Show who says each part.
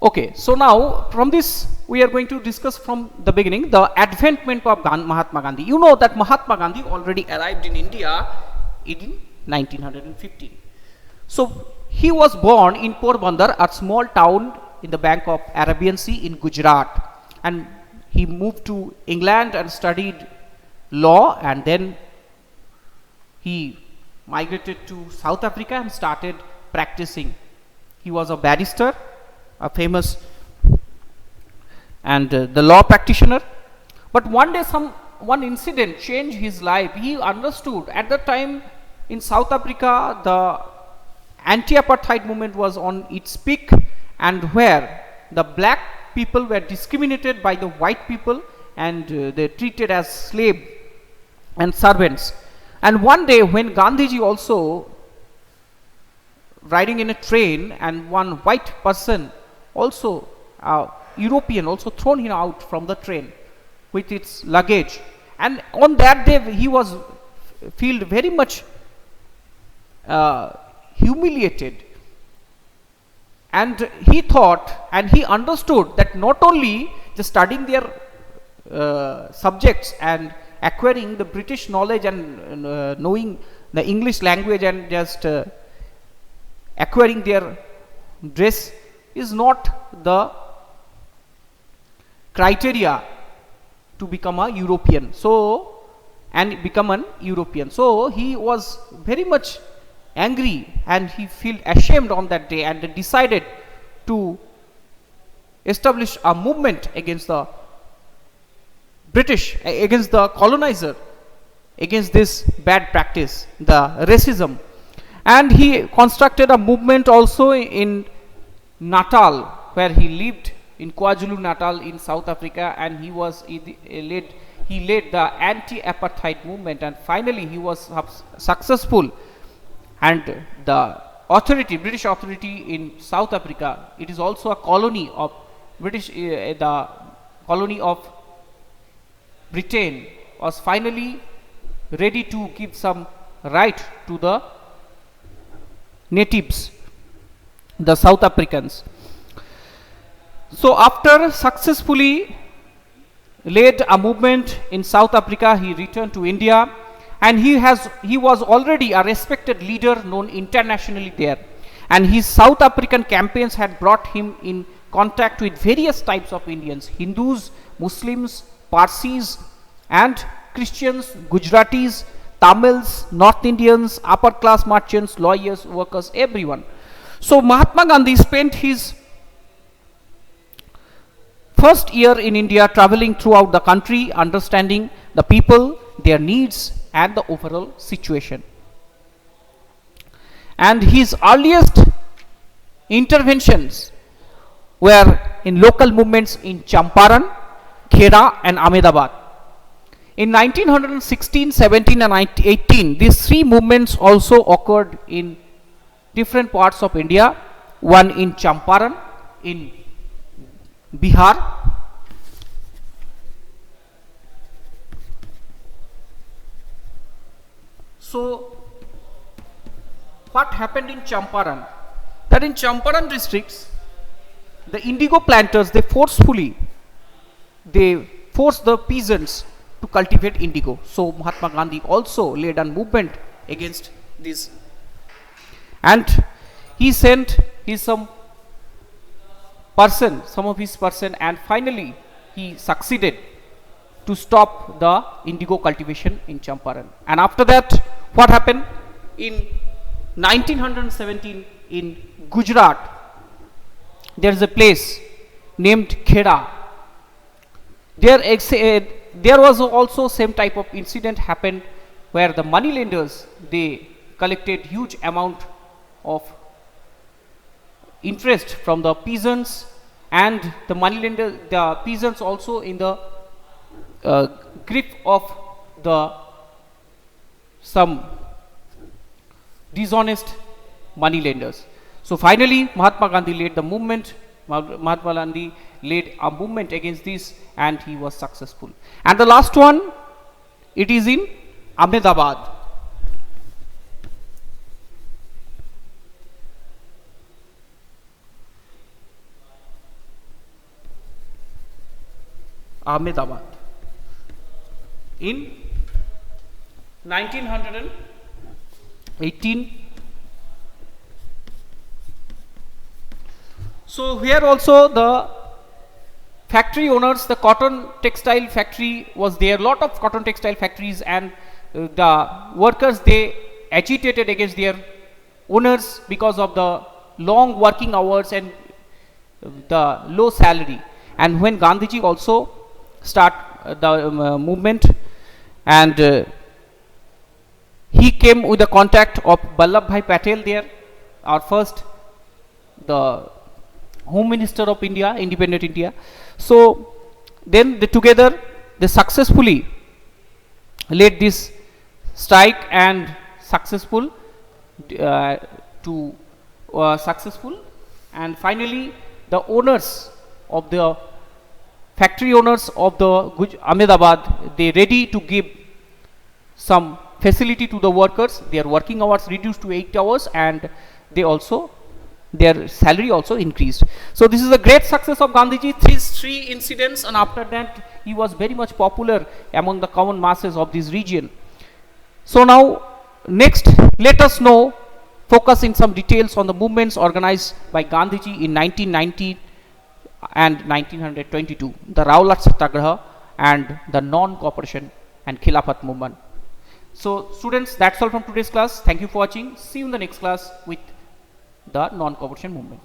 Speaker 1: Okay, so now from this we are going to discuss from the beginning the adventment of Mahatma Gandhi. You know that Mahatma Gandhi already arrived in India in 1915. So he was born in Porbandar, a small town in the bank of Arabian Sea in Gujarat, and he moved to England and studied law, and then he migrated to South Africa and started practicing. He was a barrister, a famous and the law practitioner. But one day one incident changed his life. He understood at the time in South Africa the anti-apartheid movement was on its peak, and where the black people were discriminated by the white people, and they treated as slave and servants. And one day when Gandhiji also riding in a train, and one white person also European also thrown him out from the train with its luggage, and on that day he was feel very much humiliated, and he thought and he understood that not only just studying their subjects and acquiring the British knowledge and knowing the English language and just acquiring their dress is not the criteria to become a European, so and become an European. So he was very much angry and he felt ashamed on that day, and decided to establish a movement against the British, against the colonizer, against this bad practice, the racism. And he constructed a movement also in Natal, where he lived in KwaZulu Natal in South Africa, and he led the anti-apartheid movement, and finally he was successful. And the British authority in South Africa, it is also a colony of British, the colony of Britain, was finally ready to give some right to the natives, the South Africans. So after successfully led a movement in South Africa, he returned to India, and he was already a respected leader known internationally there, and his South African campaigns had brought him in contact with various types of Indians: Hindus, Muslims, Parsis and Christians, Gujaratis, Tamils, North Indians, upper class merchants, lawyers, workers, everyone. So Mahatma Gandhi spent his first year in India traveling throughout the country, understanding the people, their needs and the overall situation. And his earliest interventions were in local movements in Champaran, Khera and Ahmedabad. In 1916, 17 and 18, these three movements also occurred in different parts of India. One in Champaran in Bihar, so what happened in Champaran? That in Champaran districts, the indigo planters, they forced the peasants to cultivate indigo. So Mahatma Gandhi also led a movement against this, and he sent some of his person, and finally he succeeded to stop the indigo cultivation in Champaran. And after that, what happened? In 1917 in Gujarat, there is a place named Kheda. There was also same type of incident happened, where the moneylenders, they collected huge amount of interest from the peasants, and the peasants also in the grip of some dishonest moneylenders. So finally Mahatma Gandhi led a movement against this, and he was successful. And the last one, it is in Ahmedabad. Ahmedabad in 1918. So here also the factory owners, the cotton textile factory was there, lot of cotton textile factories, and the workers, they agitated against their owners because of the long working hours and the low salary. And when Gandhiji also start the movement, and he came with the contact of Vallabhbhai Patel there, our first the Home Minister of India, independent India. So then together they successfully led this strike, and successful successful, and finally the owners of the factory owners of the Ahmedabad, they ready to give some facility to the workers, their working hours reduced to 8 hours, and they also their salary also increased. So this is a great success of Gandhiji, three incidents, and after that he was very much popular among the common masses of this region. So now next let us know, focus in some details on the movements organized by Gandhiji in 1990 and 1922, the Rowlatt Satyagraha and the non-cooperation and Khilafat movement. So students, that's all from today's class. Thank you for watching. See you in the next class with the non-cooperation movement.